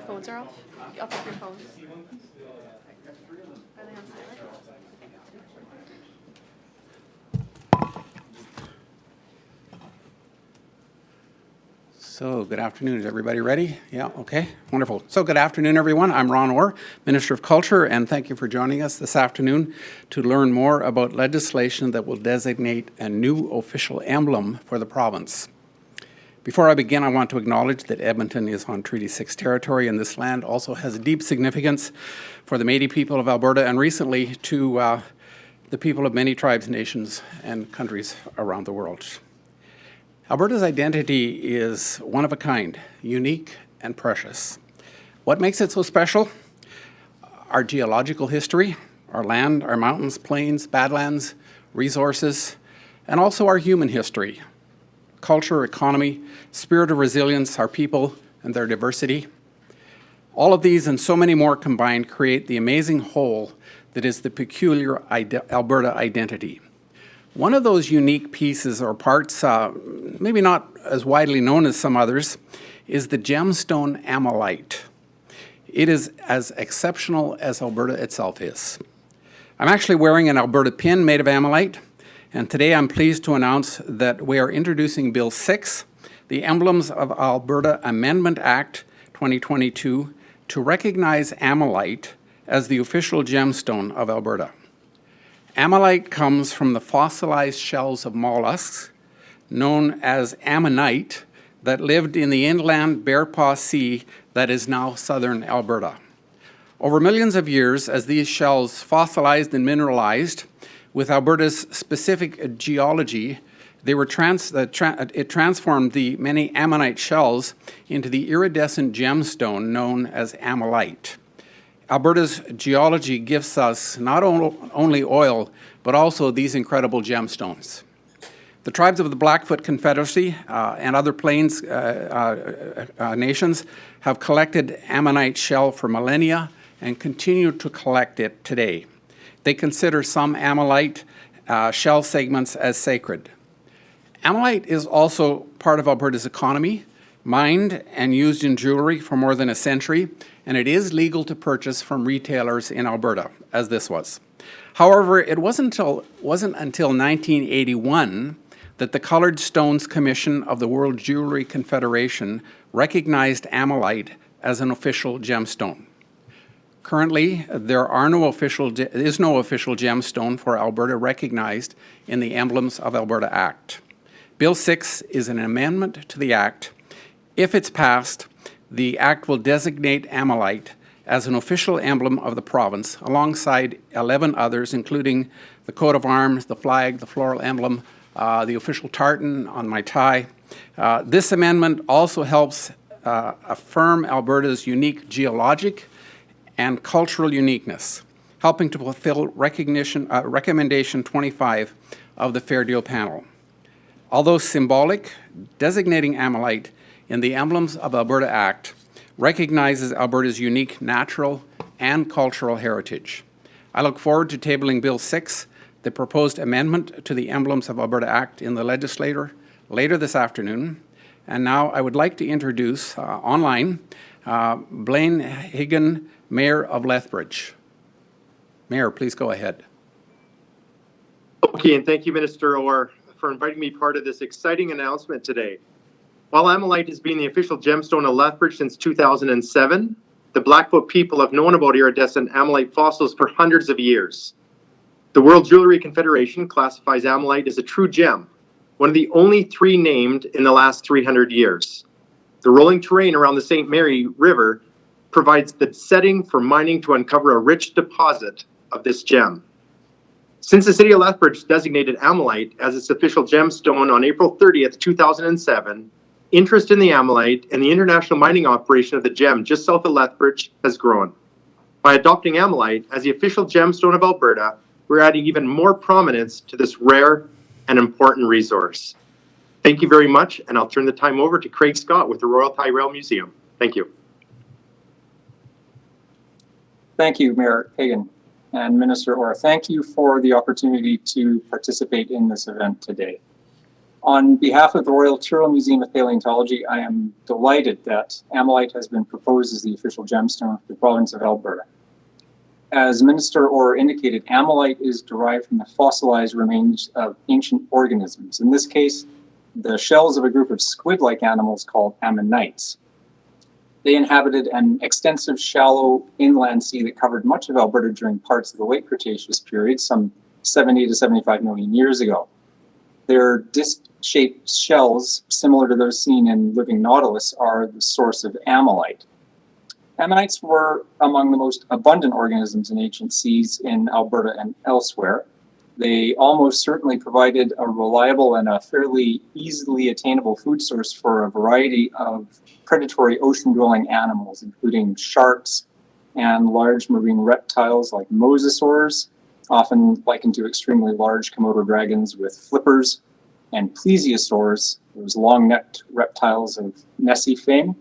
phones are off? Off of your phones. Are they on silent? So good afternoon. Is everybody ready? Yeah, okay, wonderful. So good afternoon, everyone. I'm Ron Orr, Minister of Culture, and thank you for joining us this afternoon to learn more about legislation that will designate a new official emblem for the province. Before I begin, I want to acknowledge that Edmonton is on Treaty 6 territory, and this land also has a deep significance for the Métis people of Alberta and recently to the people of many tribes, nations, and countries around the world. Alberta's identity is one of a kind, unique and precious. What makes it so special? Our geological history, our land, our mountains, plains, badlands, resources, and also our human history. Culture, economy, spirit of resilience, our people and their diversity. All of these and so many more combined create the amazing whole that is the peculiar Alberta identity. One of those unique pieces or parts, maybe not as widely known as some others, is the gemstone amylite. It is as exceptional as Alberta itself is. I'm actually wearing an Alberta pin made of amylite, and today I'm pleased to announce that we are introducing Bill 6, the Emblems of Alberta Amendment Act 2022, to recognize amylite as the official gemstone of Alberta. Amylite comes from the fossilized shells of mollusks, known as ammonite, that lived in the inland Bearpaw Sea that is now southern Alberta. Over millions of years, as these shells fossilized and mineralized, with Alberta's specific geology, it transformed the many ammonite shells into the iridescent gemstone known as amylite. Alberta's geology gives us not only oil, but also these incredible gemstones. The tribes of the Blackfoot Confederacy and other plains nations have collected ammonite shell for millennia and continue to collect it today. They consider some amylite shell segments as sacred. Amylite is also part of Alberta's economy, mined and used in jewelry for more than a century, and it is legal to purchase from retailers in Alberta, as this was. However, it wasn't until 1981 that the Colored Stones Commission of the World Jewelry Confederation recognized amylite as an official gemstone. Currently, there is no official gemstone for Alberta recognized in the Emblems of Alberta Act. Bill 6 is an amendment to the Act. If it's passed, the Act will designate amylite as an official emblem of the province, alongside 11 others, including the coat of arms, the flag, the floral emblem, the official tartan on my tie. This amendment also helps affirm Alberta's unique geologic and cultural uniqueness, helping to fulfill Recommendation 25 of the Fair Deal Panel. Although symbolic, designating amylite in the Emblems of Alberta Act recognizes Alberta's unique natural and cultural heritage. I look forward to tabling Bill 6, the proposed amendment to the Emblems of Alberta Act, in the legislature later this afternoon. And now I would like to introduce online Blaine Higgin, Mayor of Lethbridge. Mayor, please go ahead. Okay, and thank you, Minister Orr, for inviting me part of this exciting announcement today. While amylite has been the official gemstone of Lethbridge since 2007, the Blackfoot people have known about iridescent amylite fossils for hundreds of years. The World Jewelry Confederation classifies amylite as a true gem, one of the only 3 named in the last 300 years. The rolling terrain around the St. Mary River provides the setting for mining to uncover a rich deposit of this gem. Since the city of Lethbridge designated amylite as its official gemstone on April 30th, 2007, interest in the amylite and the international mining operation of the gem just south of Lethbridge has grown. By adopting amylite as the official gemstone of Alberta, we're adding even more prominence to this rare and important resource. Thank you very much, and I'll turn the time over to Craig Scott with the Royal Tyrrell Museum. Thank you. Thank you, Mayor Hagan and Minister Orr. Thank you for the opportunity to participate in this event today. On behalf of the Royal Tyrrell Museum of Paleontology, I am delighted that ammonite has been proposed as the official gemstone of the province of Alberta. As Minister Orr indicated, ammonite is derived from the fossilized remains of ancient organisms. In this case, the shells of a group of squid-like animals called ammonites. They inhabited an extensive shallow inland sea that covered much of Alberta during parts of the late Cretaceous period, some 70 to 75 million years ago. Their disc-shaped shells, similar to those seen in living nautilus, are the source of ammonite. Ammonites were among the most abundant organisms in ancient seas in Alberta and elsewhere. They almost certainly provided a reliable and a fairly easily attainable food source for a variety of predatory ocean-dwelling animals, including sharks and large marine reptiles like mosasaurs, often likened to extremely large Komodo dragons with flippers, and plesiosaurs, those long-necked reptiles of Nessie fame.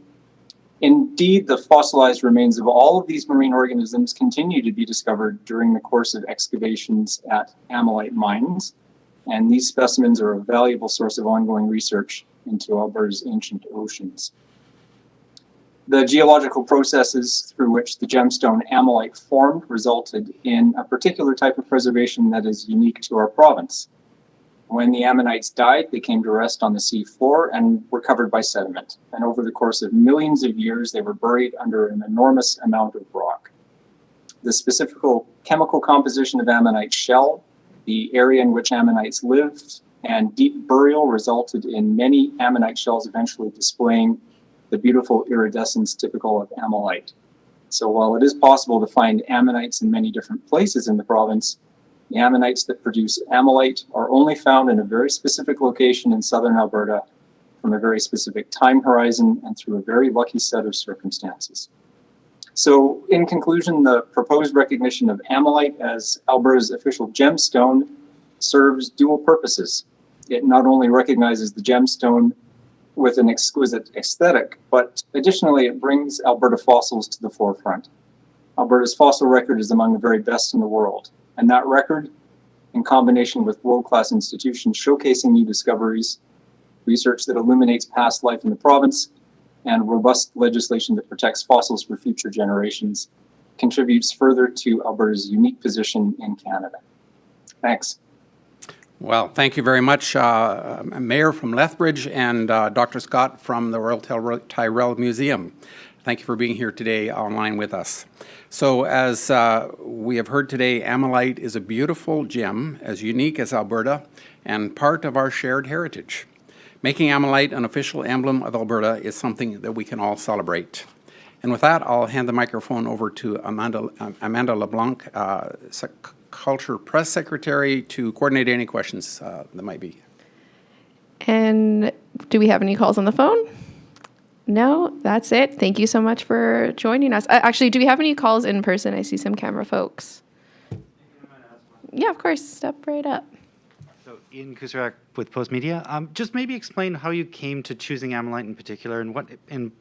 Indeed, the fossilized remains of all of these marine organisms continue to be discovered during the course of excavations at ammonite mines, and these specimens are a valuable source of ongoing research into Alberta's ancient oceans. The geological processes through which the gemstone ammonite formed resulted in a particular type of preservation that is unique to our province. When the ammonites died, they came to rest on the sea floor and were covered by sediment. And over the course of millions of years, they were buried under an enormous amount of rock. The specific chemical composition of ammonite shell, the area in which ammonites lived, and deep burial resulted in many ammonite shells eventually displaying the beautiful iridescence typical of ammonite. So while it is possible to find ammonites in many different places in the province, the ammonites that produce ammonite are only found in a very specific location in southern Alberta from a very specific time horizon and through a very lucky set of circumstances. So in conclusion, the proposed recognition of ammonite as Alberta's official gemstone serves dual purposes. It not only recognizes the gemstone with an exquisite aesthetic, but additionally it brings Alberta fossils to the forefront. Alberta's fossil record is among the very best in the world. And that record, in combination with world-class institutions showcasing new discoveries, research that illuminates past life in the province, and robust legislation that protects fossils for future generations, contributes further to Alberta's unique position in Canada. Thanks. Well, thank you very much, Mayor from Lethbridge and Dr. Scott from the Royal Tyrrell Museum. Thank you for being here today online with us. So as we have heard today, ammonite is a beautiful gem, as unique as Alberta, and part of our shared heritage. Making ammonite an official emblem of Alberta is something that we can all celebrate. And with that, I'll hand the microphone over to Amanda LeBlanc, Culture Press Secretary, to coordinate any questions that might be. And do we have any calls on the phone? No, that's it. Thank you so much for joining us. Actually, do we have any calls in person? I see some camera folks. Yeah, of course. Step right up. So Ian Kusarak with Post Media. Just maybe explain how you came to choosing ammonite in particular and what in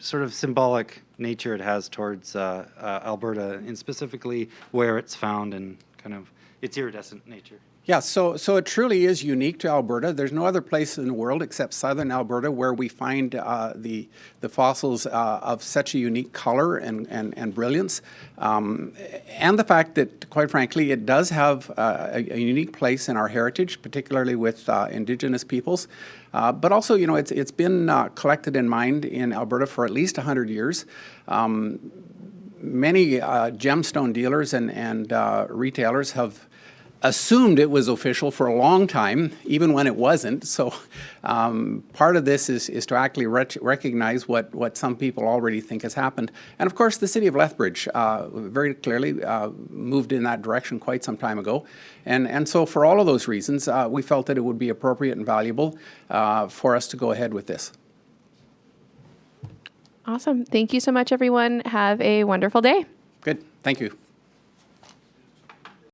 sort of symbolic nature it has towards Alberta, and specifically where it's found and kind of its iridescent nature. Yeah, so it truly is unique to Alberta. There's no other place in the world except southern Alberta where we find the fossils of such a unique color and brilliance. And the fact that, quite frankly, it does have a unique place in our heritage, particularly with Indigenous peoples. But also, you know, it's been collected and mined in Alberta for at least 100 years. Many gemstone dealers and retailers have assumed it was official for a long time, even when it wasn't. So part of this is to actually recognize what some people already think has happened. And of course, the city of Lethbridge very clearly moved in that direction quite some time ago. And so for all of those reasons, we felt that it would be appropriate and valuable for us to go ahead with this. Awesome. Thank you so much, everyone. Have a wonderful day. Good. Thank you.